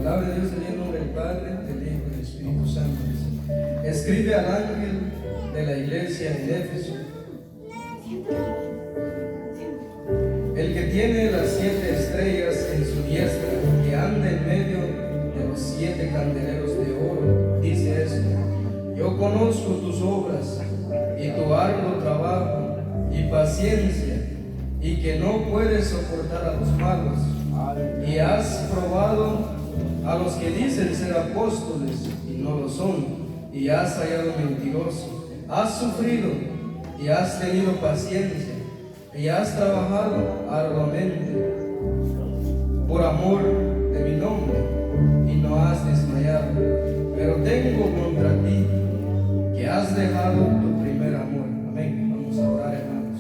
palabra de Dios en el nombre del Padre, del Hijo y del Espíritu Santo. Escribe al ángel de la iglesia en Éfeso: el que tiene las 7 estrellas en su diestra, que anda en medio de los 7 candeleros de oro, dice esto: yo conozco tus obras y tu arduo trabajo y paciencia, y que no puedes soportar a los malos, y has probado a los que dicen ser apóstoles y no lo son, y has hallado mentiroso. Has sufrido y has tenido paciencia, y has trabajado arduamente por amor de mi nombre, y no has desmayado. Pero tengo contra ti que has dejado tu primer amor. Amén. Vamos a orar, hermanos.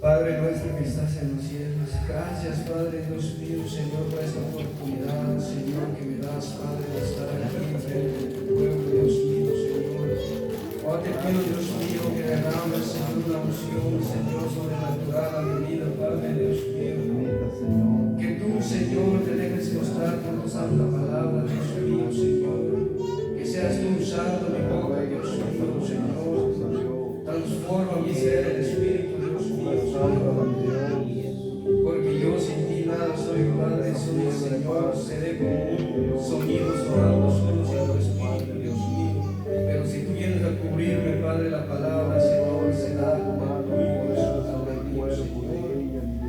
Padre nuestro que estás en los cielos, gracias, Padre Dios mío, Señor, por esta oportunidad, Señor, que me das, Padre, de estar aquí frente a tu pueblo, Dios mío, Señor. Oh, te pido, Dios mío, que derrames, Señor, una unción, Señor, sobrenatural a mi vida, Padre Dios mío. Que tú, Señor, te dejes mostrar por tu santa palabra, Dios mío, Señor. Que seas tú usando mi boca, Dios mío, Señor. Transforma mi ser en espíritu, Dios mío, Señor. Porque yo sin ti nada soy, Padre, soy el Señor. Seré como un sonido sonando solo sin tu espíritu, Dios mío. Pero si tú vienes a cubrirme, Padre, la palabra, Señor, será tuyo, Señor.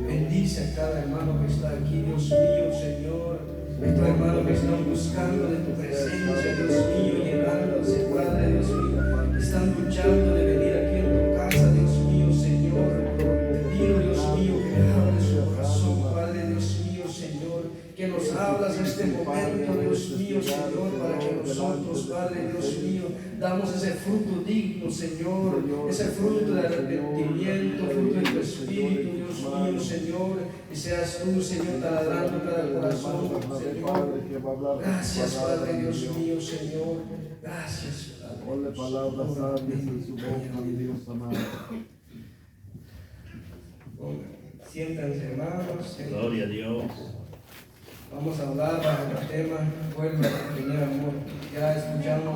Bendice a cada hermano que está aquí, Dios mío, Señor. Estos hermanos que están buscando de tu presencia, Dios mío, llenándose, Padre, Dios mío. Están luchando de venir aquí en tu casa, Dios mío, Señor. Te pido, Dios mío, que abres su corazón, Padre, Dios mío, Señor. Que nos hablas en este momento, Dios mío, Señor, para que nosotros, Padre, Dios mío, damos ese fruto digno, Señor, ese fruto de arrepentimiento, fruto de tu espíritu, Dios mío, Señor, y seas tú, Señor, taladrando cada corazón, Señor. Gracias, Padre, Dios mío, Señor. Gracias, Padre. Ponle palabras sabias en su boca, mi Dios amado. Siéntanse, hermanos. Gloria a Dios. Vamos a hablar bajo el tema vuelve a tu primer amor. Ya escuchamos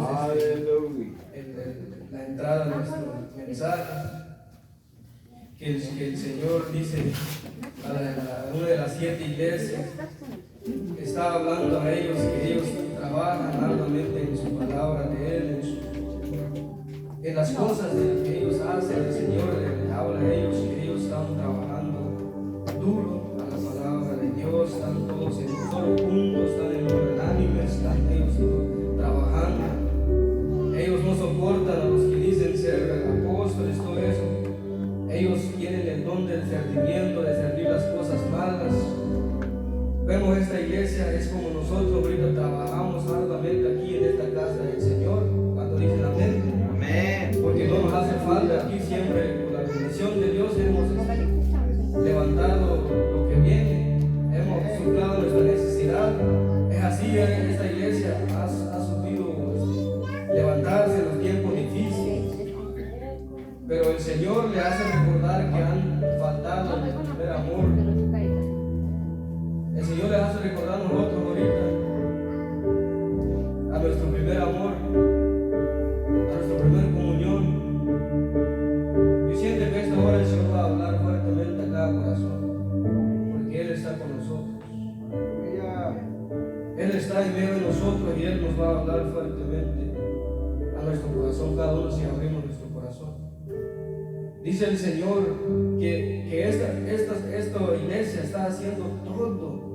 la entrada de nuestro mensaje, que el Señor dice a una de las 7 iglesias que está hablando a ellos, que ellos trabajan arduamente en su palabra de Él, en las cosas que ellos hacen. El Señor les habla a ellos que ellos están trabajando duro a la palabra de Dios, están todos en un solo punto, están en unánime, están ellos trabajando. Ellos no soportan a los que dicen ser apóstoles, todo eso. Ellos tienen el don del servimiento, de servir las cosas malas. Vemos esta iglesia, es como nosotros ahorita trabajamos arduamente aquí en esta casa del Señor. Cuando dicen amén, Amén. porque no nos hace falta aquí siempre, con la bendición de Dios hemos levantado lo que viene, hemos suplado nuestra necesidad. Es así, esta iglesia ha subido levantarse en los tiempos difíciles, pero el Señor le hace recordar que han faltado el primer amor. El Señor le hace recordar a nosotros ahorita a nuestro primer amor, a nuestra primera comunión. Yo siento que esta hora el Señor va a hablar fuertemente a cada corazón, porque Él está con nosotros. Él está en medio de nosotros y Él nos va a hablar fuertemente a nuestro corazón, cada uno si abrimos nuestro corazón. Dice el Señor que esta iglesia está haciendo todo.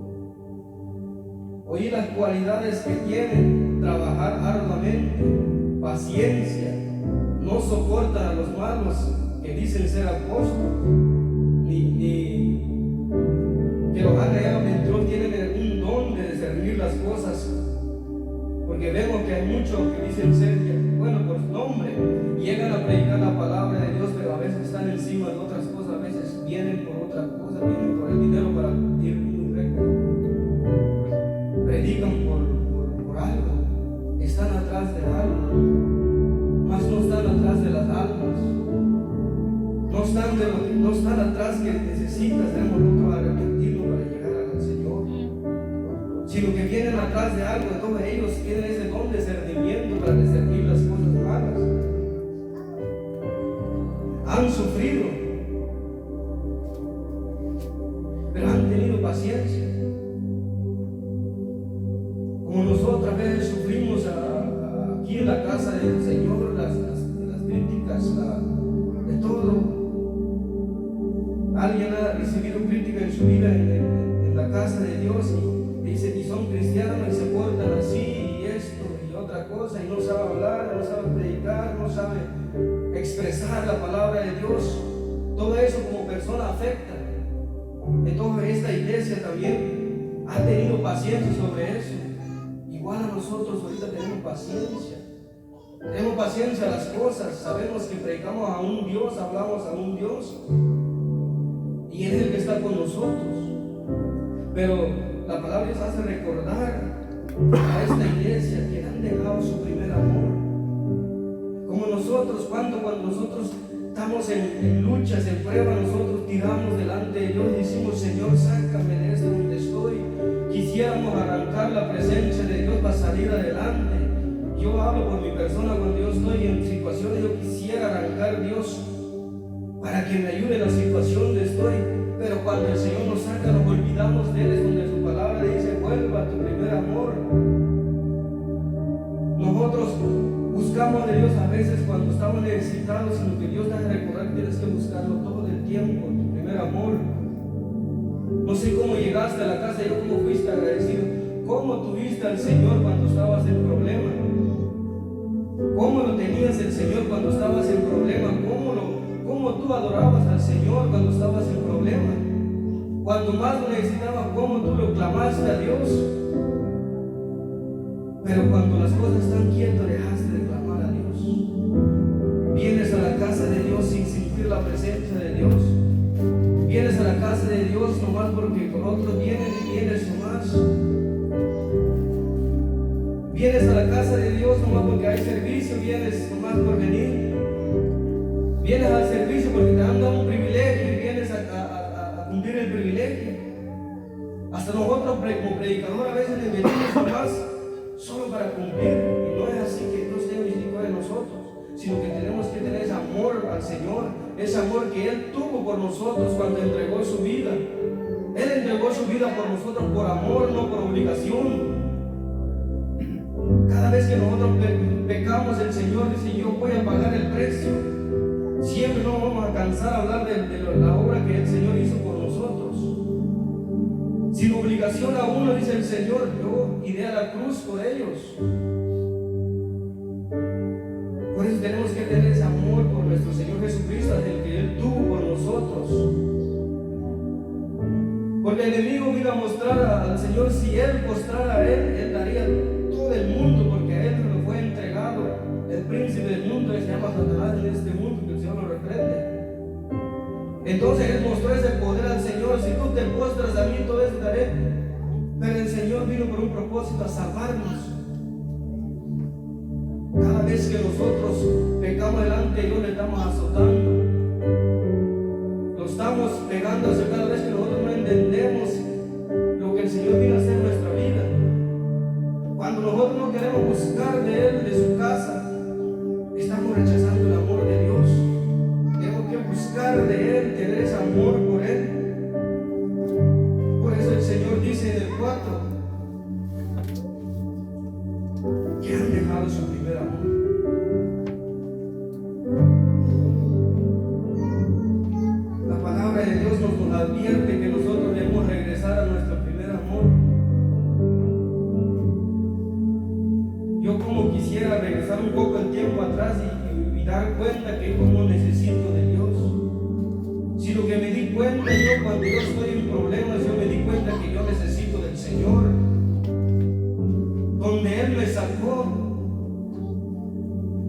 Oír las cualidades que tienen: trabajar arduamente, paciencia, no soportan a los malos que dicen ser apóstoles, ni que los han hallado mentirosos, tienen un don de discernir las cosas. Porque vemos que hay muchos que dicen ser, bueno, por su nombre, llegan a predicar la palabra de Dios, pero a veces están encima de otras cosas, a veces vienen por otra cosa, vienen por el dinero para ir muy recto. Predican por algo, están atrás de algo, mas no están atrás de las almas, no están atrás que necesitas de nosotros arrepentirnos para llegar al Señor, paciencia. Como nosotros a veces sufrimos aquí en la casa del Señor, las críticas, de todo. Alguien ha recibido crítica en su vida en la casa de Dios y dice, y son cristianos y se portan así y esto y otra cosa, y no sabe hablar, no sabe predicar, no sabe expresar la palabra de Dios. Todo eso como persona afecta. Entonces esta iglesia también ha tenido paciencia sobre eso. Igual a nosotros ahorita tenemos paciencia. Tenemos paciencia a las cosas. Sabemos que predicamos a un Dios, hablamos a un Dios, y es el que está con nosotros. Pero la palabra nos hace recordar a esta iglesia que han dejado su primer amor. Como nosotros, cuando nosotros estamos en luchas, en pruebas, nosotros tiramos delante de Dios y decimos, Señor, sácame de esto donde estoy. Quisiéramos arrancar la presencia de Dios para salir adelante. Yo hablo por mi persona, cuando yo estoy en situaciones, yo quisiera arrancar Dios para que me ayude en la situación donde estoy. Pero cuando el Señor nos saca, nos olvidamos de Él. Es donde su palabra dice, vuelva a tu primer amor. Nosotros buscamos de Dios a veces cuando estamos necesitados, sino que Dios te hace recordar que tienes que buscarlo todo el tiempo, tu primer amor. No sé cómo llegaste a la casa, yo cómo fuiste agradecido, cómo tuviste al Señor cuando estabas en problema, cómo lo tenías el Señor cuando estabas en problema, cómo tú adorabas al Señor cuando estabas en problema, cuando más lo necesitabas, cómo tú lo clamaste a Dios. Pero cuando las cosas están quietas, dejaste de clamar a Dios. Vienes a la casa de Dios sin sentir la presencia de Dios. Vienes a la casa de Dios nomás porque con otros vienen y vienes nomás. Vienes a la casa de Dios nomás porque hay servicio, vienes nomás por venir. Vienes al servicio porque te han dado un privilegio y vienes a cumplir el privilegio. Hasta nosotros como predicadores a veces les venimos nomás solo para cumplir, y no es así que Dios tenga misericordia de nosotros, sino que tenemos que tener ese amor al Señor, ese amor que Él tuvo por nosotros cuando entregó su vida. Él entregó su vida por nosotros por amor, no por obligación. Cada vez que nosotros pecamos, el Señor dice, yo voy a pagar el precio. Siempre no vamos a cansar de hablar de la obra que el Señor hizo por nosotros. Sin obligación a uno, dice el Señor, yo iré a la cruz por ellos. Por eso tenemos que tener ese amor por nuestro Señor Jesucristo, el que Él tuvo por nosotros. Porque el enemigo vino a mostrar al Señor, si Él mostrara a Él daría todo el mundo, porque a Él no fue entregado el príncipe del mundo, que se llama Satanás en este mundo, que el Señor lo reprende. Entonces Él mostró ese poder al Señor, si tú te postras a mí, todo eso daré. Pero el Señor vino por un propósito, a salvarnos. Cada vez que nosotros pecamos delante de Dios, le estamos azotando, lo estamos pegando hacia cada vez que nosotros no entendemos lo que el Señor viene a hacer en nuestra vida. Cuando nosotros no queremos buscar de Él, de su casa, estamos rechazando el amor de Dios. Tenemos que buscar de Él, tener ese amor por Él. Por eso el Señor dice en el 4 que han dejado su primer amor. La palabra de Dios nos advierte que nosotros debemos regresar a nuestro primer amor. Yo como quisiera regresar un poco el tiempo atrás y dar cuenta que como necesito de Dios. Si lo que me di cuenta yo cuando yo estoy en problemas, yo me di cuenta que yo necesito del Señor. Donde Él me sacó,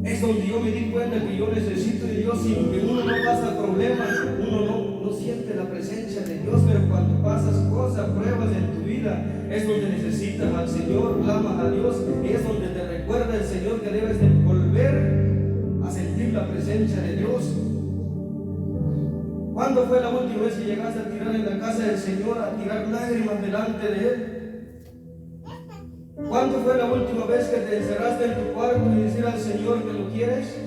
es donde yo me di cuenta que yo necesito de Dios. Y que uno no pasa problemas, uno no siente la presencia de Dios, pero cuando pasas cosas, pruebas en tu vida, es donde necesitas al Señor, clamas a Dios, es donde te recuerda el Señor que debes de volver a sentir la presencia de Dios. ¿Cuándo fue la última vez que llegaste a tirar en la casa del Señor, a tirar lágrimas delante de Él? ¿Cuándo fue la última vez que te encerraste en tu cuarto y decir al Señor que lo quieres?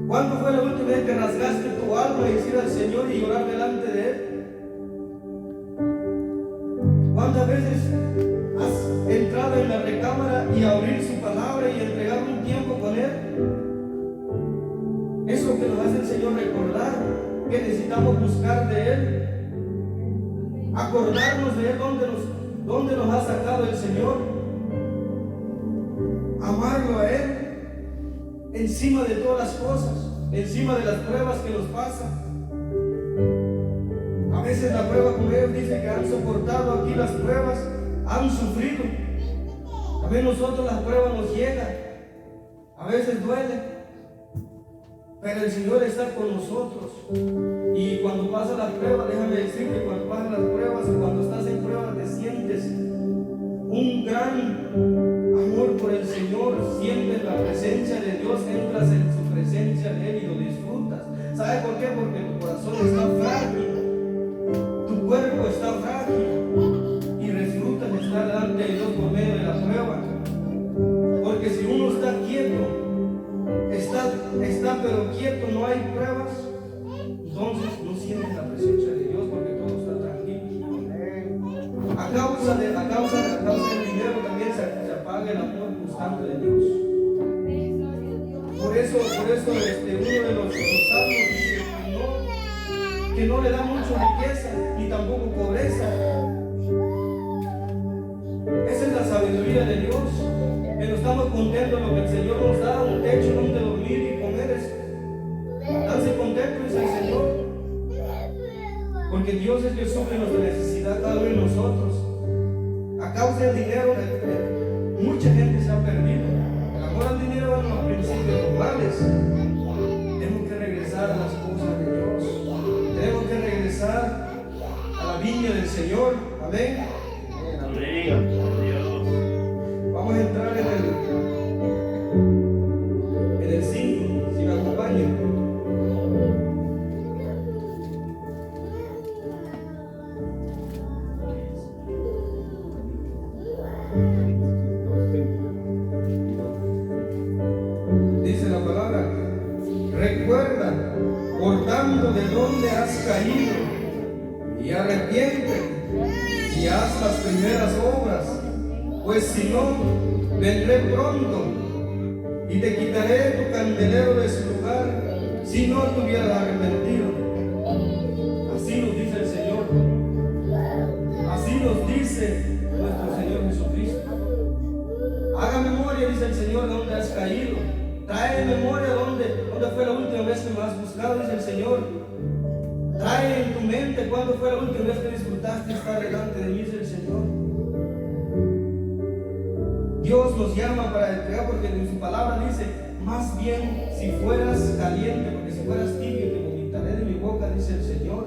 ¿Cuándo fue la última vez que rasgaste tu alma y decir al Señor y llorar delante de Él? veces has entrado en la recámara y a abrir su palabra y entregar un tiempo con Él? Eso que nos hace el Señor recordar que necesitamos buscar de Él, acordarnos de Él, dónde nos ha sacado el Señor, amarlo a Él encima de todas las cosas, encima de las pruebas que nos pasan. A veces la prueba, como ellos dicen, que han soportado aquí las pruebas, han sufrido. También nosotros las pruebas nos llegan, a veces duele, pero el Señor está con nosotros. Y cuando pasa las pruebas, déjame decirte, cuando pasan las pruebas o cuando estás en pruebas, te sientes un gran amor por el Señor, sientes la presencia de Dios, entras en su presencia de Él y lo disfrutas. ¿Sabe por qué? Porque tu corazón está frágil, tu cuerpo está frágil y disfrutas de estar delante de Dios por medio de la prueba. Porque si uno está quieto, está pero quieto, no hay pruebas, entonces no sientes la presencia de Dios porque todo está tranquilo. A causa del dinero también se apaga el amor constante de Dios. Por eso uno de los salmos dice que no le da mucha riqueza ni tampoco pobreza. Esa es la sabiduría de Dios, que no estamos contentos en lo que el Señor nos da, un techo donde dormir y comer. Darse contento es el Señor, porque Dios es que suple nuestra necesidad cada uno de nosotros. A causa del dinero, mucha gente se ha perdido. El amor al dinero es los principios normales. Tenemos que regresar a las cosas de Dios. Tenemos que regresar a la viña del Señor. Amén. Vamos a entrar en el 5, si me acompañan. Dice la palabra: recuerda, por tanto, de dónde has caído, y arrepiéntete y haz las primeras obras, pues si no, vendré pronto y te quitaré tu candelero de su lugar, si no te hubieras arrepentido. Así nos dice el Señor, así nos dice nuestro Señor Jesucristo. Haga memoria, dice el Señor, de dónde has caído. Trae en memoria dónde fue la última vez que me has buscado, dice el Señor. Trae en tu mente cuándo fue la última vez que disfrutaste estar delante de mí, dice el Señor. Dios nos llama para entregar, porque en su palabra dice: más bien si fueras caliente, porque si fueras tibio te vomitaré de mi boca, dice el Señor.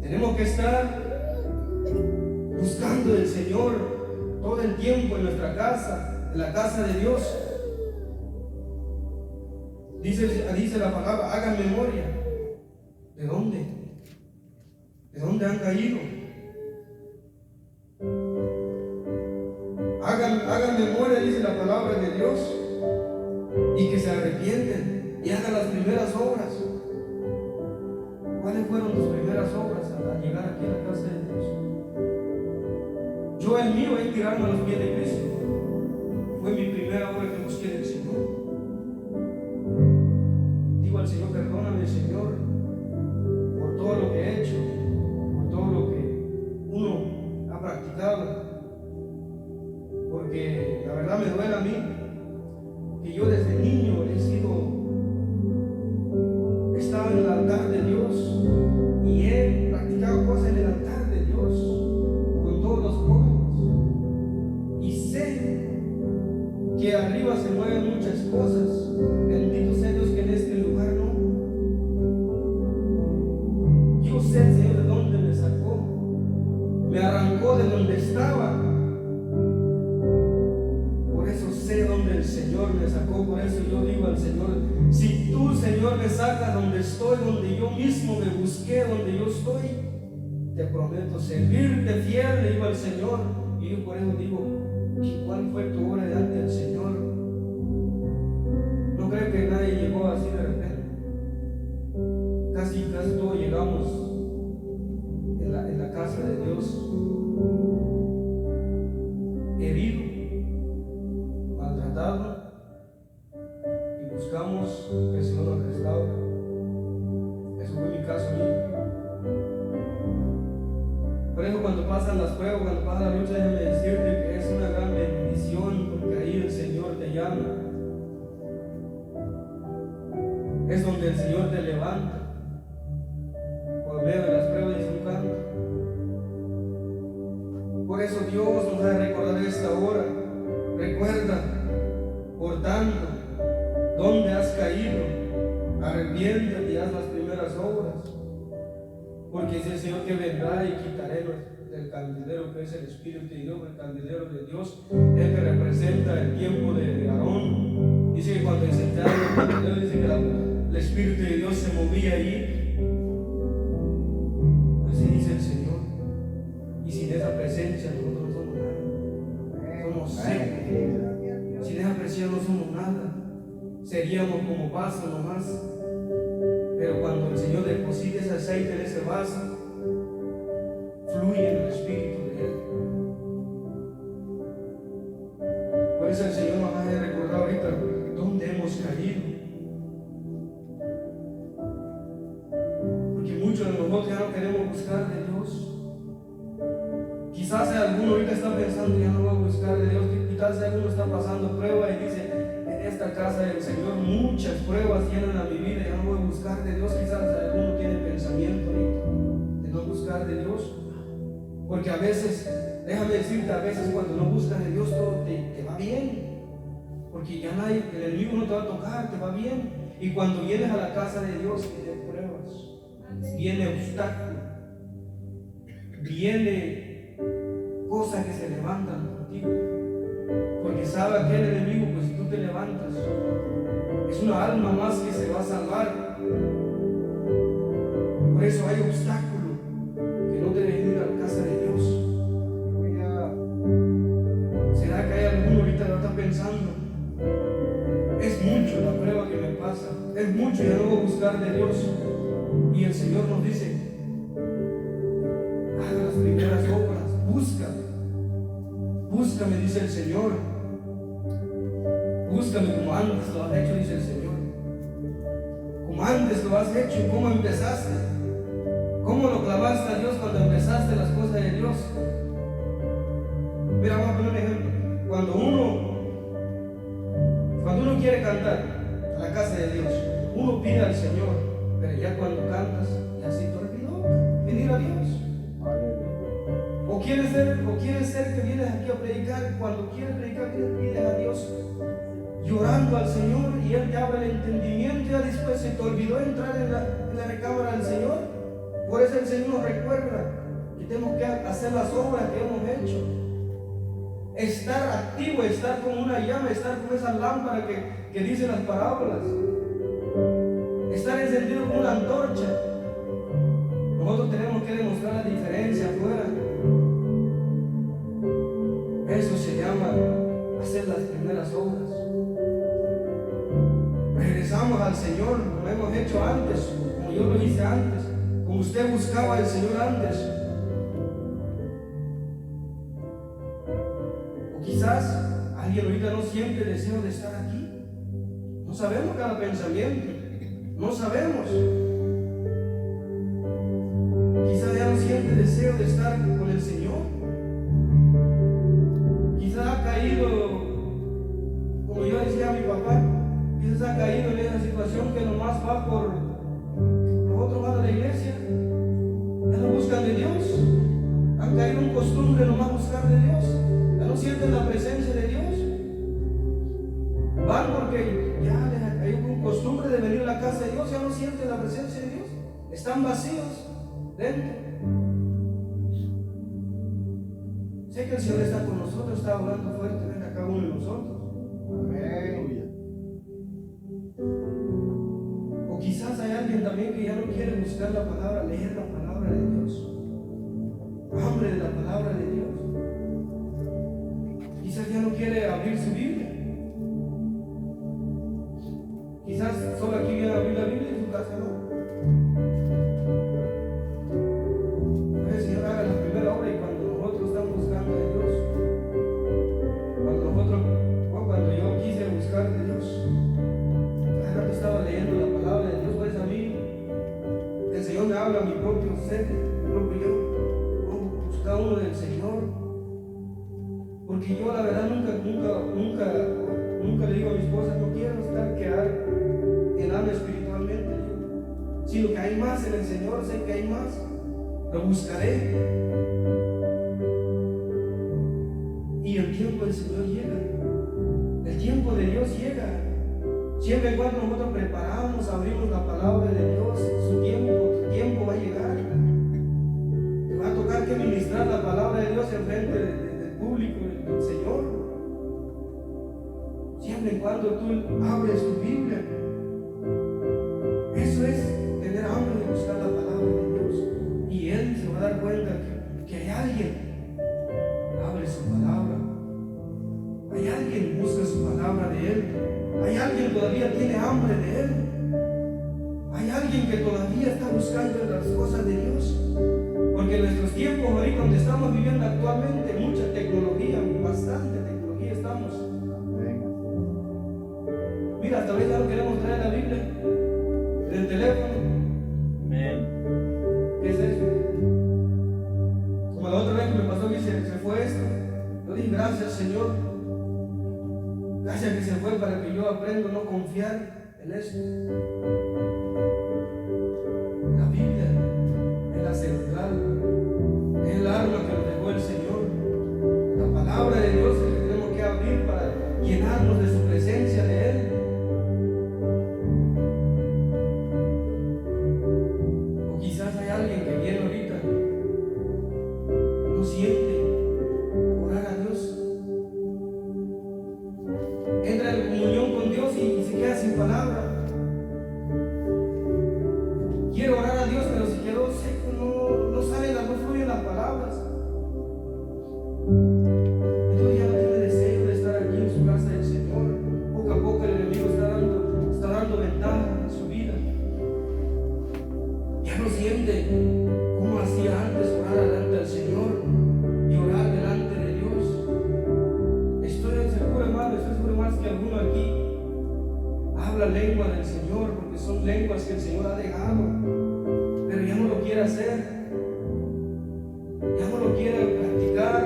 Tenemos que estar buscando del Señor todo el tiempo en nuestra casa, en la casa de Dios. Dice la palabra: hagan memoria. ¿De dónde? ¿De dónde han caído? Hagan memoria, dice la palabra de Dios, y que se arrepienten y hagan las primeras obras. ¿Cuáles fueron tus primeras obras al llegar aquí a la casa de Dios? Yo, el mío, es tirarme a los pies de Cristo. Fue mi primera obra que busqué del Señor. Digo al Señor: perdóname, Señor, por todo lo que he hecho, por todo lo que uno ha practicado. Porque la verdad me duele a mí que yo desde niño estaba en el altar de Dios y he practicado cosas en el altar de Dios con todos los jóvenes, y sé que arriba se mueven muchas cosas. Bendito sea Dios que en este lugar no. Yo sé, Señor, de dónde me sacó, me arrancó de donde estaba. Sé dónde el Señor me sacó. Por eso yo digo al Señor: si tú, Señor, me sacas donde estoy, donde yo mismo me busqué, donde yo estoy, te prometo servirte fiel, le digo al Señor. Y yo por eso digo: ¿cuál fue tu obra delante del Señor? No creo que nadie llegó así de repente. Casi todos llegamos en la casa de Dios Por eso cuando pasan las pruebas, cuando pasan la lucha, déjame decirte que es una gran bendición, porque ahí el Señor te llama. Es donde el Señor te levanta por medio de las pruebas de su canto. Por eso Dios nos ha de recordar esta hora. Recuerda, por tanto, dónde has caído, arrepiéntate y haz las primeras obras, porque es el Señor que vendrá y quitaré del candelero que es el Espíritu de Dios, el candelero de Dios, el que representa el tiempo de Aarón. Dice que cuando encendiaron el candelero, dice que el Espíritu de Dios se movía allí. Así dice el Señor. Y sin esa presencia nosotros no somos nada. Somos secos. Sin esa presencia no somos nada. Seríamos como vaso nomás. Pero cuando el Señor deposita ese aceite en ese vaso, fluye en el Espíritu de Él. Por eso el Señor nos ha de recordar ahorita dónde hemos caído. Porque muchos de nosotros ya no queremos buscar de Dios. Quizás alguno ahorita está pensando, ya no voy a buscar de Dios. Quizás alguno está pasando pruebas y dice, en esta casa del Señor muchas pruebas llenan a mi vida, ya no voy a buscar de Dios. Quizás alguno tiene pensamiento ahorita de no buscar de Dios. Porque a veces, déjame decirte, a veces cuando no buscas de Dios todo te va bien. Porque ya nadie, el enemigo no te va a tocar, te va bien. Y cuando vienes a la casa de Dios, vienen pruebas, viene obstáculo, viene cosas que se levantan contigo. Porque sabe aquel enemigo, pues si tú te levantas, es una alma más que se va a salvar. Por eso hay obstáculo que no te dejen ir a la casa de Dios. ¿Será que hay alguno ahorita que está pensando? Es mucho la prueba que me pasa, es mucho, ya no voy a buscar de Dios. Y el Señor nos dice, haga las primeras obras, búscame, dice el Señor. Búscame como antes lo has hecho, dice el Señor. Como antes lo has hecho, ¿cómo empezaste? ¿Cómo lo clamaste a Dios cuando empezaste las cosas de Dios? Mira, vamos a poner un ejemplo. Cuando uno quiere cantar a la casa de Dios, uno pide al Señor, pero ya cuando cantas, ya se te olvidó pedir a Dios. O quieres ser que vienes aquí a predicar, cuando quieres predicar, pides a Dios, llorando al Señor, y Él te abre el entendimiento, y ya después se te olvidó entrar en la recámara del Señor. Por eso el Señor nos recuerda que tenemos que hacer las obras que hemos hecho. Estar activo, estar como una llama, estar como esa lámpara que dicen las parábolas. Estar encendido como una antorcha. Nosotros tenemos que demostrar la diferencia afuera. Eso se llama hacer las primeras obras. Regresamos al Señor como hemos hecho antes, como yo lo hice antes, como usted buscaba al Señor antes. O quizás alguien ahorita no siente deseo de estar aquí. No sabemos cada pensamiento, no sabemos. Quizás ya no siente deseo de estar con el Señor. Quizás ha caído, como yo decía a mi papá, quizás ha caído en esa situación que nomás va por los otros van a la iglesia, ya no buscan de Dios, han caído en costumbre nomás buscar de Dios, ya no sienten la presencia de Dios, van porque ya les ha caído con costumbre de venir a la casa de Dios, ya no sienten la presencia de Dios, están vacíos dentro. Sé que el Señor está con nosotros, está hablando fuertemente a cada uno de nosotros. Amén. O quizás hay alguien también que ya no quiere buscar la palabra, leer la palabra de Dios. Hambre de la palabra de Dios. Quizás ya no quiere abrir su Biblia. Quizás solo aquí viene a abrir la Biblia y en su casa no. El Señor haga la primera obra, y cuando nosotros estamos buscando de Dios, cuando yo quise buscar de Dios, cada rato estaba leyendo la palabra de Dios. Pues a mí el Señor me habla a mi propio Porque yo la verdad nunca le digo a mi esposa, no quiero quedar en hambre espiritualmente, sino que hay más en el Señor, sé que hay más, lo buscaré. Y el tiempo del Señor llega, el tiempo de Dios llega. Siempre y cuando nosotros preparamos, abrimos la palabra de Dios, tu tiempo va a llegar. Te va a tocar que ministrar la palabra de Dios en frente del público, del Señor. Siempre y cuando tú abres tu Biblia. Eso es tener hambre de buscar la palabra de Dios. Y Él se va a dar cuenta que hay alguien que abre su palabra. Hay alguien que busca su palabra de Él. Hay alguien que todavía tiene hambre de Él. Hay alguien que todavía está buscando las cosas de Dios. Porque en nuestros tiempos, ahorita donde estamos viviendo actualmente, mucha tecnología, bastante tecnología estamos. Mira, hasta vez ya no queremos traer la Biblia en el teléfono. ¿Qué es eso? Como la otra vez que me pasó que se fue esto. Yo dije, gracias Señor. Gracias que se fue para que yo aprenda a no confiar en eso. La Biblia es la central, es el arma que nos dejó el Señor. La palabra de Dios es la que tenemos que abrir para llenarnos de su presencia de Él. O quizás hay alguien que viene ahorita, no siente orar a Dios. Entra en comunión con Dios y se queda sin palabra. Quiero orar a Dios, pero se quedó seco, no salen, no fluyen las palabras. Entonces ya no tiene deseo de estar aquí en su casa del Señor. Poco a poco el enemigo está dando ventaja en su vida. Ya no siente como hacía antes orar delante del Señor y orar delante de Dios. Estoy seguro, hermano, que alguno aquí habla lengua del Señor, porque son lenguas que el Señor ha dejado, pero ya no lo quiere hacer, ya no lo quiere practicar,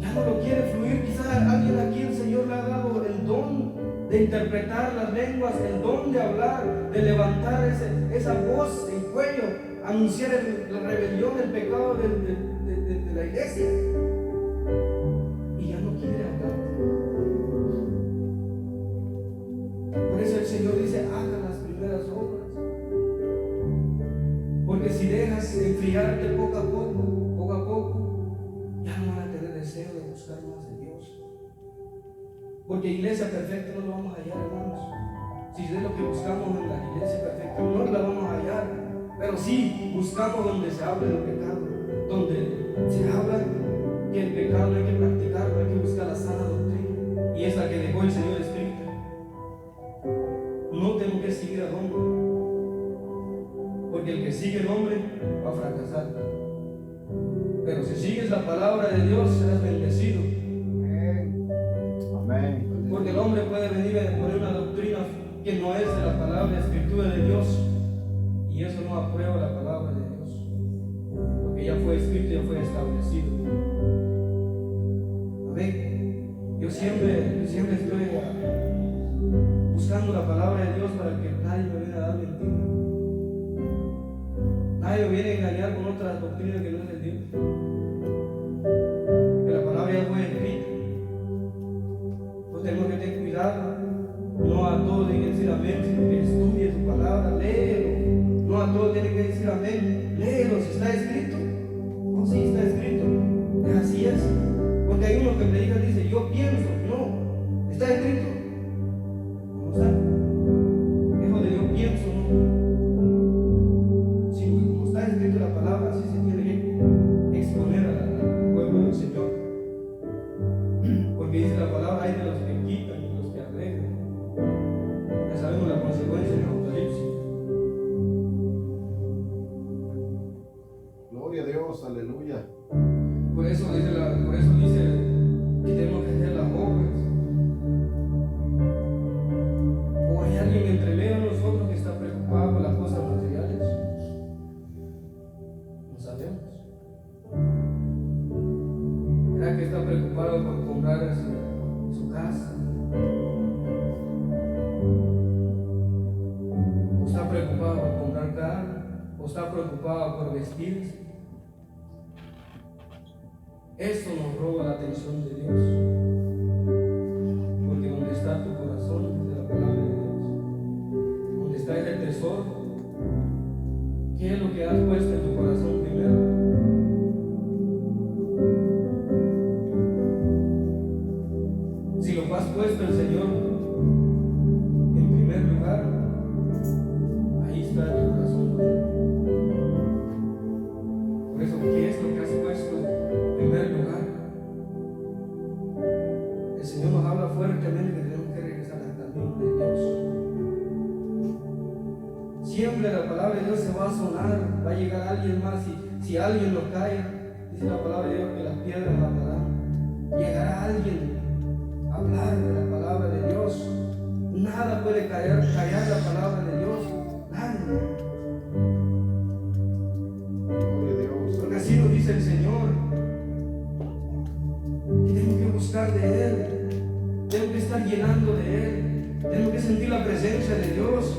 ya no lo quiere fluir. Quizás a alguien aquí el Señor le ha dado el don de interpretar las lenguas, el don de hablar, de levantar esa voz en cuello, anunciar la rebelión, el pecado de la iglesia. Por eso el Señor dice, haga las primeras obras. Porque si dejas enfriarte poco a poco, ya no van a tener deseo de buscar más de Dios. Porque iglesia perfecta no lo vamos a hallar, hermanos. Si es lo que buscamos en la iglesia perfecta, no la vamos a hallar. Pero sí buscamos donde se habla del pecado, donde se habla que el pecado no hay que practicarlo, hay que buscar la sana doctrina. Y es la que dejó el Señor escrita. No tengo que seguir al hombre, porque el que sigue el hombre va a fracasar. Pero si sigues la palabra de Dios, serás bendecido. Amén. Porque el hombre puede venir a poner una doctrina que no es de la palabra, la escritura de Dios, y eso no aprueba la palabra de Dios, porque ya fue escrito, ya fue establecido. Amén. Yo siempre estoy buscando la palabra de Dios para que nadie me venga a dar mentira. Nadie me viene a engañar con otra doctrina que no es de Dios. Que la palabra ya fue escrita. Pues tenemos que tener cuidado. No a todos tiene que decir amén, sino que estudie su palabra, léelo. No a todos tiene que decir amén, léelo. Si está escrito, oh sí está escrito. Así es. Porque hay uno que predica y dice, yo pienso, no, está escrito. Hijo de yo pienso, ¿no? Si como está escrito la palabra, así se tiene que exponer al pueblo del Señor. Porque dice la palabra, hay de los que quitan y los que agregan. Ya sabemos la consecuencia en Apocalipsis. Gloria a Dios, aleluya. Por eso dice que tenemos que hacer las obras. ¿O hay alguien entre medio de nosotros que está preocupado por las cosas materiales? No sabemos. preocupado por comprar su casa? ¿O está preocupado por comprar carro? ¿O está preocupado por vestirse? Esto nos roba la atención de Dios. Porque donde está tu corazón, dice la palabra de Dios, donde está ese tesoro, ¿qué es lo que has puesto en tu corazón primero? Si lo has puesto el Señor en primer lugar, ahí está tu corazón. Por eso, ¿qué es lo que has puesto en primer lugar? El Señor nos habla fuertemente que tenemos que regresar al camino de Dios. Siempre la palabra de Dios se va a sonar, va a llegar alguien más, y si alguien lo calla, dice la palabra de Dios que las piedras hablarán. Llegará alguien a hablar de la palabra de Dios. Nada puede callar la palabra de Dios. Nadie. Porque así lo dice el Señor. Y tengo que buscar de Él. Tengo que estar llenando de Él. Tengo que sentir la presencia de Dios.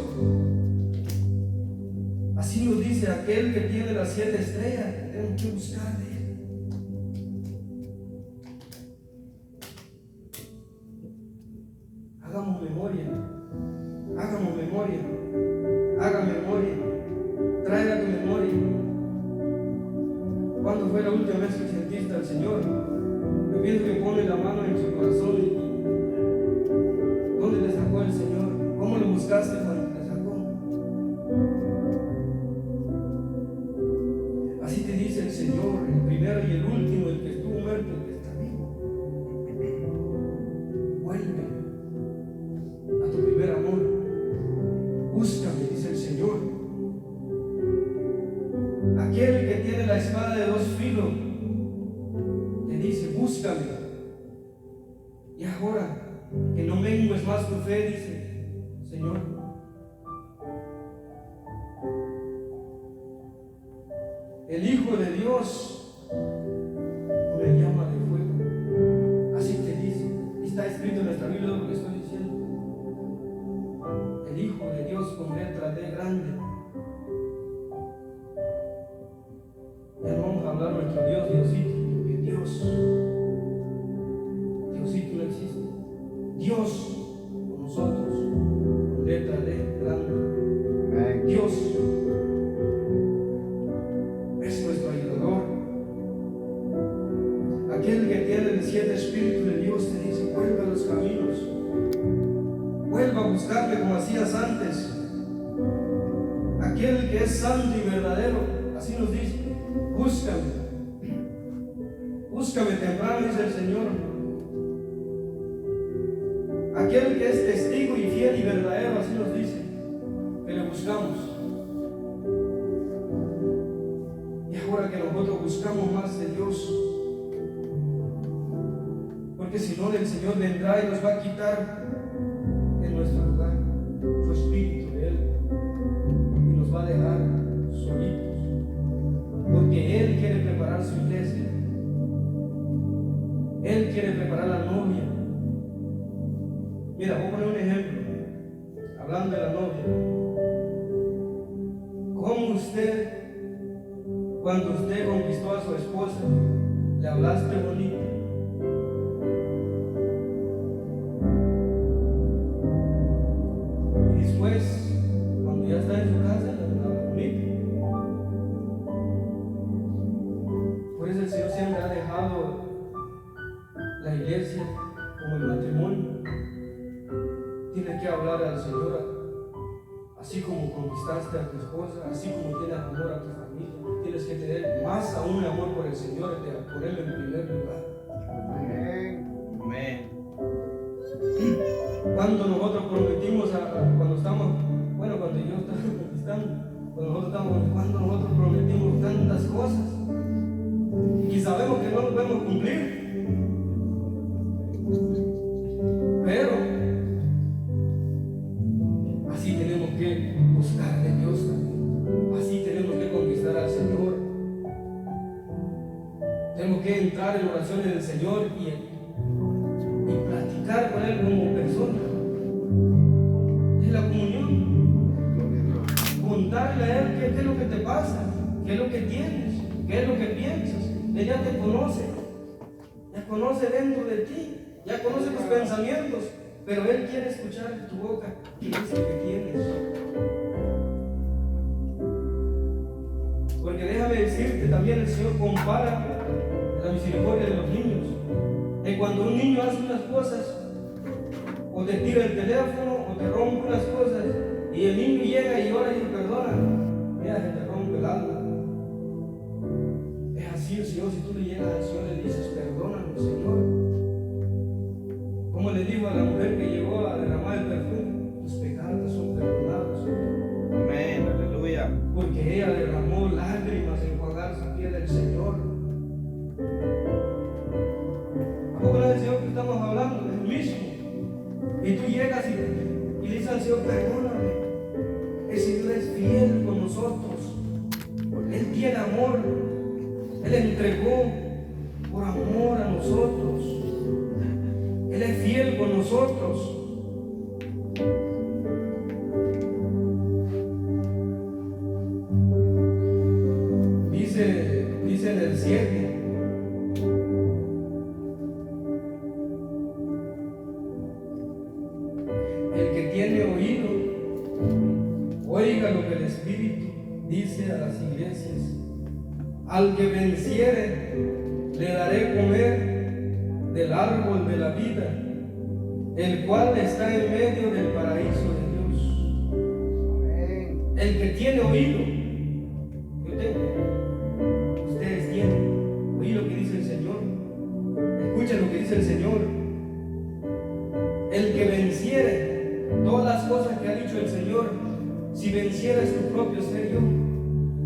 Así nos dice aquel que tiene las 7 estrellas. Tengo que buscar de Él. Hagamos memoria. Hagamos memoria. Haga memoria. Traiga tu memoria. ¿Cuándo fue la última vez que sentiste al Señor? Yo pienso que pone la mano en su corazón y ¿dónde te sacó el Señor? ¿Cómo lo buscaste cuando te sacó? Así te dice el Señor, el primero y el último, el que estuvo muerto, el que está vivo. Vuelve a tu primer amor. Búscame, dice el Señor. Aquel que tiene la espada de 2 filos te dice, búscame. Y ahora que no mengues más tu fe, dice Señor. El Hijo de Dios me llama de fuego. Así te dice. Está escrito en nuestra Biblia lo que estoy diciendo. El Hijo de Dios con letra D grande. Ya no vamos a hablar nuestro Dios, Diosito, porque Diosito no existe. Dios con nosotros, con letra D grande. Dios es nuestro ayudador. Aquel que tiene el 7 espíritus de Dios te dice, vuelve a los caminos. Vuelva a buscarle como hacías antes. Aquel que es santo y verdadero, así nos dice, búscame. Búscame temprano, dice el Señor. Aquel que es testigo y fiel y verdadero, así nos dice, que le buscamos. Y ahora que nosotros buscamos más de Dios, porque si no, el Señor vendrá y nos va a quitar en nuestro lugar su espíritu de Él y nos va a dejar solitos, porque Él quiere preparar su iglesia. Él quiere preparar la novia. Mira, voy a poner un ejemplo, hablando de la novia. ¿Cómo usted, cuando usted conquistó a su esposa, le hablaste bonito? Y después, cuando ya está en su casa, le hablaba bonito. Por eso el Señor siempre ha dejado la iglesia como el matrimonio. Tienes que hablar al Señor así como conquistaste a tu esposa, así como tienes amor a tu familia. Tienes que tener más aún amor por el Señor, de ponerlo en primer lugar. Amén. Cuando nosotros prometimos, cuando estamos, bueno, cuando yo estaba conquistando, cuando nosotros prometimos tantas cosas y sabemos que no lo podemos cumplir. Pero así tenemos que buscar de Dios también. Así tenemos que conquistar al Señor. Tengo que entrar en oraciones del Señor y platicar con Él como persona. Es la comunión. Contarle a Él qué es lo que te pasa, qué es lo que tienes, qué es lo que piensas. Él ya te conoce, ya conoce dentro de ti, ya conoce tus pensamientos, pero Él quiere escuchar de tu boca qué es lo que tienes. Porque déjame decirte, también el Señor compara la misericordia de los niños. Que cuando un niño hace unas cosas, o te tira el teléfono, o te rompe unas cosas, y el niño llega y llora y dice, perdona, mira, se te rompe el alma. Es así el Señor, si tú le llegas al Señor y le dices, perdóname, Señor. Como le dijo a la mujer que llegó a derramar el perfume, tus pecados son perdonados. Amén, aleluya. Porque ella derramó lágrimas en enjuagar su piel del Señor. ¿A poco no es el Señor que estamos hablando? Es el mismo. Y tú llegas y le dices al Señor, perdóname. El Señor es fiel con nosotros. Él tiene amor. Él entregó por amor a nosotros. Él es fiel con nosotros. Dice en el 7. El que tiene oído, oiga lo que el Espíritu dice a las iglesias. Al que venciere, le daré comer del árbol de la vida, el cual está en medio del paraíso de Dios. Amén. El que tiene oído, yo tengo, ustedes tienen, oí lo que dice el Señor, escuchen lo que dice el Señor. El que venciere todas las cosas que ha dicho el Señor, si vencieras tu propio ser yo,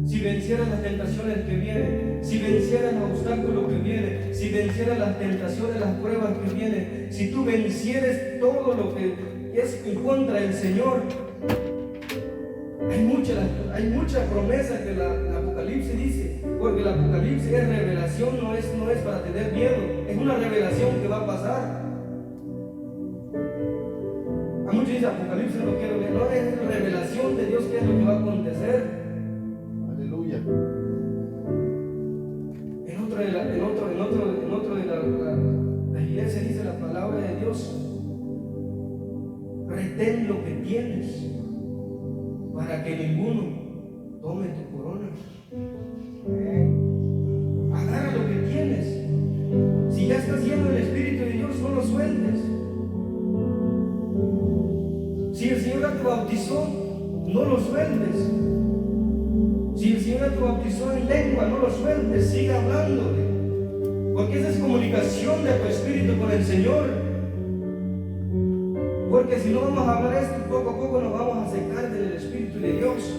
si vencieras las tentaciones que vienen, si vencieras los obstáculos que vienen, si vencieras las tentaciones, las pruebas que vienen, si tú vencieres todo lo que es en contra del Señor, hay mucha promesa que el Apocalipsis dice, porque el Apocalipsis es revelación, no es para tener miedo, es una revelación que va a pasar. A muchos dicen Apocalipsis no lo quiero leer, no, es revelación de Dios, qué es lo que va a acontecer. Aleluya. En otro de la iglesia dice la palabra de Dios: retén lo que tienes para que ninguno tome tu corona. Agarra lo que tienes. Si ya estás lleno del Espíritu de Dios, no lo sueltes. Si el Señor ya te bautizó, no lo sueltes. Si el Señor ya te bautizó en lengua, no lo sueltes, sigue hablándole. Porque esa es comunicación de tu espíritu con el Señor. Porque si no vamos a hablar esto, poco a poco nos vamos a secar del Espíritu de Dios.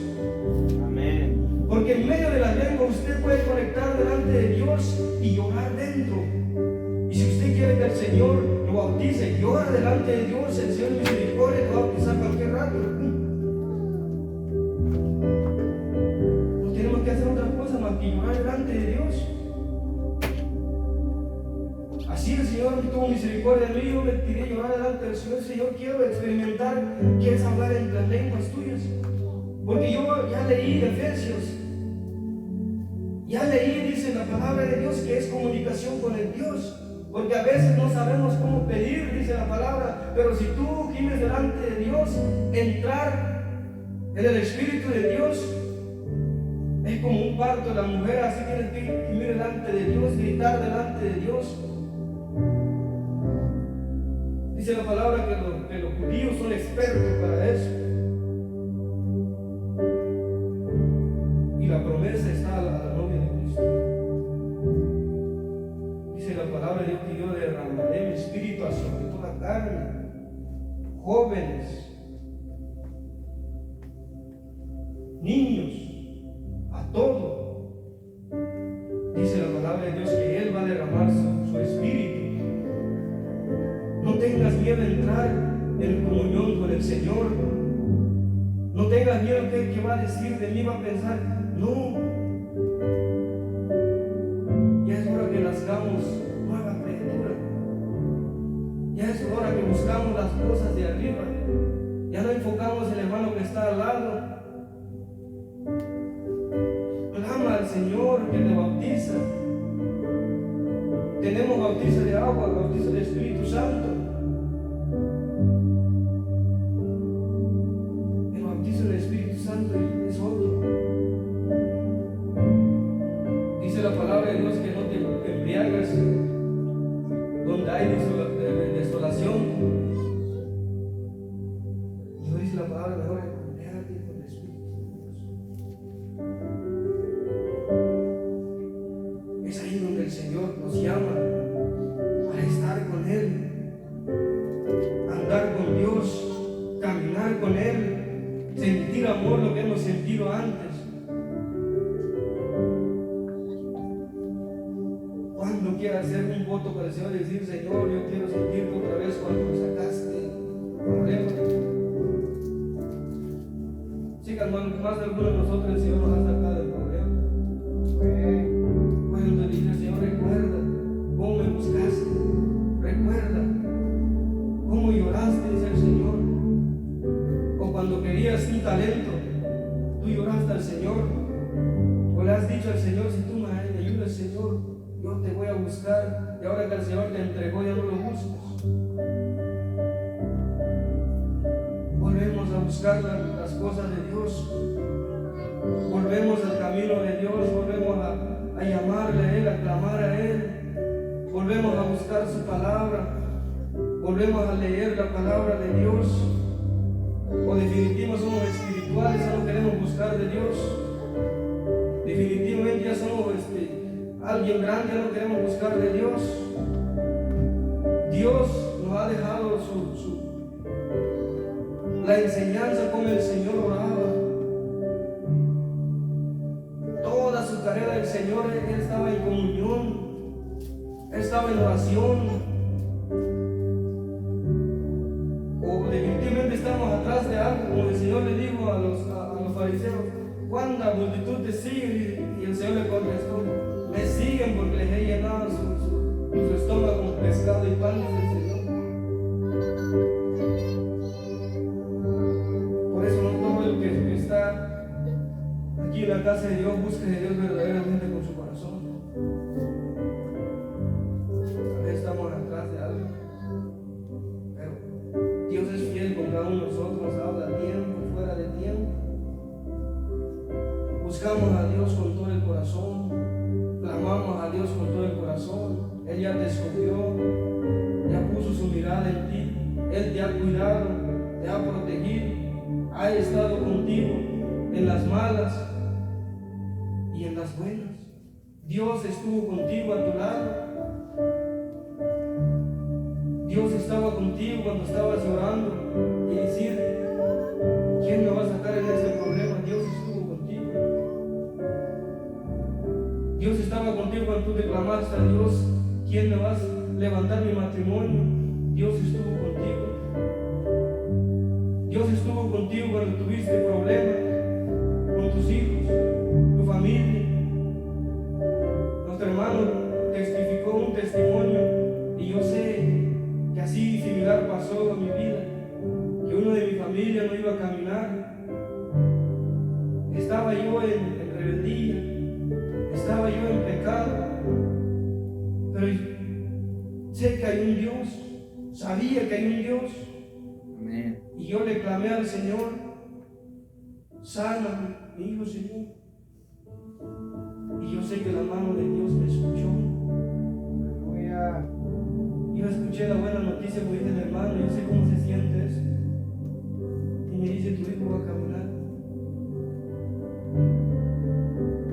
Amén. Porque en medio de las lenguas usted puede conectar delante de Dios y llorar dentro. Y si usted quiere que el Señor lo bautice, llora delante de Dios, el Señor misericordia te va a bautizar cualquier rato. No tenemos que hacer otra cosa más que llorar delante de Dios. Así el Señor tuvo misericordia de mí, yo me tiré a llorar delante del Señor. Señor, quiero experimentar qué es hablar en las lenguas tuyas. Porque yo ya leí Efesios, ya leí, dice la palabra de Dios, que es comunicación con el Dios. Porque a veces no sabemos cómo pedir, dice la palabra, pero si tú gimes delante de Dios, entrar en el Espíritu de Dios, es como un parto de la mujer, así tienes que gimir delante de Dios, gritar delante de Dios. Dice la palabra que los judíos son expertos para eso. Y la promesa está a la novia de Cristo. Dice la palabra de Dios que yo derramaré mi espíritu sobre toda carne, jóvenes, niños, a todo. Dice la palabra de Dios que Él va a derramar su espíritu. No tengas miedo de entrar en comunión con el Señor. No tengas miedo que va a decir de mí, va a pensar, no. Ya es hora que las Ya no enfocamos en el hermano que está al lado. Clama al Señor que te bautiza. Tenemos bautizo de agua, bautizo del Espíritu Santo. El bautizo del Espíritu Santo es otro. Dice la palabra de Dios que no te embriagas donde hay desolación. Y dice la palabra mejor, embriágate con el Espíritu de Dios. Es ahí donde el Señor nos llama a estar con Él, andar con Dios, caminar con Él, sentir amor, lo que hemos sentido antes. Cuando quieras hacer un voto para el Señor y decir, Señor, yo quiero sentirte otra vez cuando me sacaste del problema. Sí, hermano, más de algunos de nosotros el Señor nos ha sacado del problema. Cuando te dice, Señor, recuerda cómo me buscaste, recuerda cómo lloraste, dice el Señor. O cuando querías un talento, tú lloraste al Señor. O le has dicho al Señor, si tú me ayudas, Señor, yo te voy a buscar. Y ahora que el Señor te entregó, ya no lo buscas. Volvemos a buscar las cosas de Dios. Volvemos al camino de Dios. Volvemos a llamarle a Él, a clamar a Él. Volvemos a buscar su palabra. Volvemos a leer la palabra de Dios. O definitivamente somos espirituales, ya no queremos buscar de Dios. Definitivamente ya somos alguien grande, ya no queremos buscar de Dios. Dios nos ha dejado la enseñanza como el Señor oraba. Toda su carrera del Señor, Él estaba en comunión, Él estaba en oración. O definitivamente estamos atrás de algo, como el Señor le dijo a los fariseos, ¿cuánta multitud te sigue? Y el Señor le contestó, me siguen porque les he llenado su estómago con pescado y pan, dice el Señor. Por eso no todo el que está aquí en la casa de Dios busque de Dios verdaderamente con su corazón. A veces estamos atrás de algo, pero Dios es fiel con cada uno de nosotros, nos habla a tiempo y fuera de tiempo. Buscamos a Dios con todo el corazón, clamamos a Dios con todo el corazón. Él ya te escogió, ya puso su mirada en ti, Él te ha cuidado, te ha protegido, ha estado contigo en las malas y en las buenas. Dios estuvo contigo a tu lado. Dios estaba contigo cuando estabas llorando y decir, ¿quién me va a sacar en este problema? Dios estuvo contigo. Dios estaba contigo cuando tú te clamaste a Dios, ¿quién me va a levantar mi matrimonio? Dios estuvo contigo. Dios estuvo contigo cuando tuviste problemas con tus hijos, tu familia. Nuestro hermano testificó un testimonio y yo sé que así similar pasó en mi vida, que uno de mi familia no iba a caminar. Estaba yo en rebeldía, estaba yo en pecado, pero sé que hay un Dios, sabía que hay un Dios. Amén. Y yo le clamé al Señor, sana mi hijo, Señor. Y yo sé que la mano de Dios me escuchó. Yo escuché la buena noticia, como dice el hermano, yo sé cómo se siente eso. Y me dice, tu hijo va a caminar.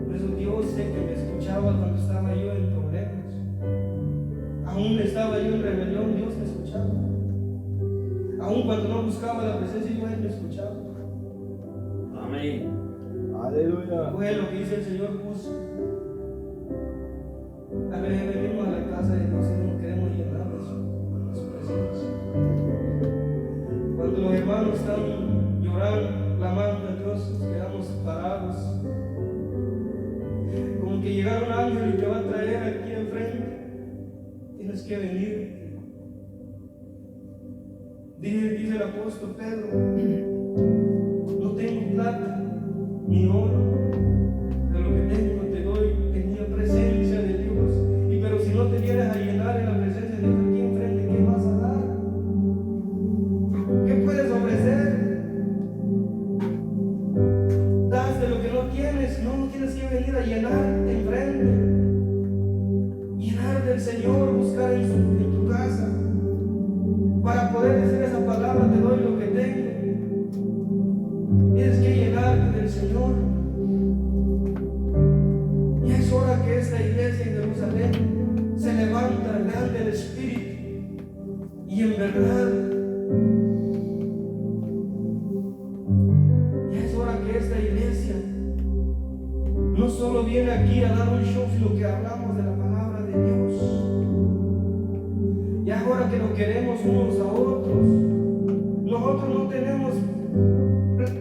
Por eso Dios sé que me escuchaba cuando estaba yo en problemas. Aún estaba yo en rebelión, Dios me escuchaba. Aún cuando no buscaba la presencia, yo Él me escuchaba. Amén. Aleluya. Fue lo que dice el Señor, puso. A veces venimos a la casa de Dios y no queremos llenar de su presencia. Cuando los hermanos están llorando, clamando a Dios, nos quedamos parados. Como que llegaron un ángel y te va a traer aquí enfrente. Tienes que venir. Dice el apóstol Pedro: no tengo plata ni oro, pero lo que tengo te doy. Tenía presencia de Dios. Pero si no te vienes a llenar en la presencia de Dios aquí enfrente, ¿qué vas a dar? ¿Qué puedes ofrecer? Das de lo que no tienes. No tienes que venir a llenarte enfrente. Llenar del Señor, buscar en tu casa, para poder decir esa palabra: te doy lo que tengo. Tienes que llenarte del Señor. Ya es hora que esta iglesia en Jerusalén se levanta grande el Espíritu, y en verdad ya es hora que esta iglesia no solo viene aquí a dar un show, sino que hablamos de la palabra de Dios. Ya es hora que nos queremos unos a otros. Nosotros no tenemos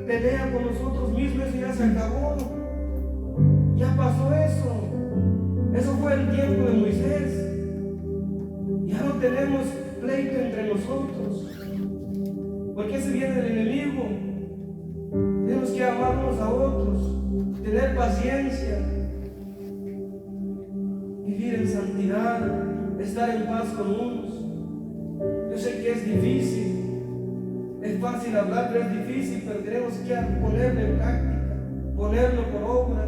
pelea con nosotros mismos, y ya se acabó. Ya pasó eso. Eso fue el tiempo de Moisés. Ya no tenemos pleito entre nosotros. Porque se viene del enemigo. Tenemos que amarnos a otros, tener paciencia, vivir en santidad, estar en paz con unos. Yo sé que es difícil. Es fácil hablar, pero es difícil. Pero tenemos que ponerlo en práctica, ponerlo por obra.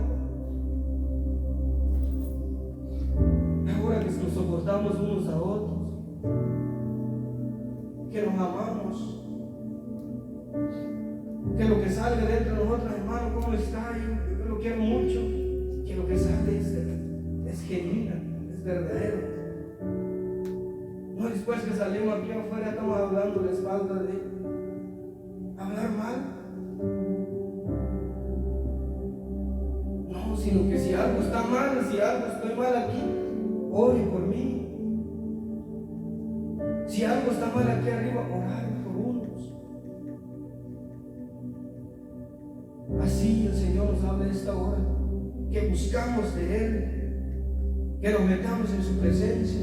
Ahora que nos soportamos unos a otros, que nos amamos, que lo que salga dentro de nosotros, hermano, ¿cómo está? Yo lo quiero mucho. Que lo que sale es genuino, es verdadero. No después que salimos aquí afuera estamos hablando la espalda de hablar mal. No, sino que si algo está mal, si algo estoy mal aquí, ore por mí. Si algo está mal aquí arriba, orar por unos. Así el Señor nos habla esta hora, que buscamos de Él, que nos metamos en su presencia.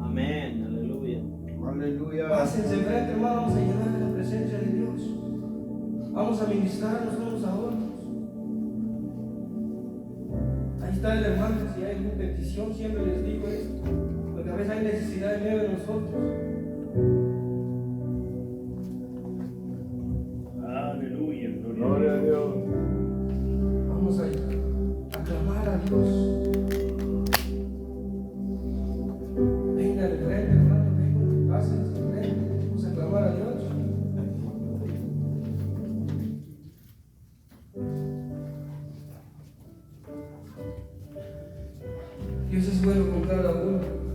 Amén. Aleluya. Aleluya. Pásense enfrente, hermano, vamos a llenar de la presencia de Dios. Vamos a ministrarnos unos a otros. Ahí está el hermano. Si hay alguna petición, siempre les digo esto, porque a veces hay necesidad en medio de nosotros. Aleluya. Gloria a Dios. Vamos a clamar a Dios. Venga al frente, hermano, venga, pásense al frente. Vamos a clamar a Dios. Dios es bueno con cada uno.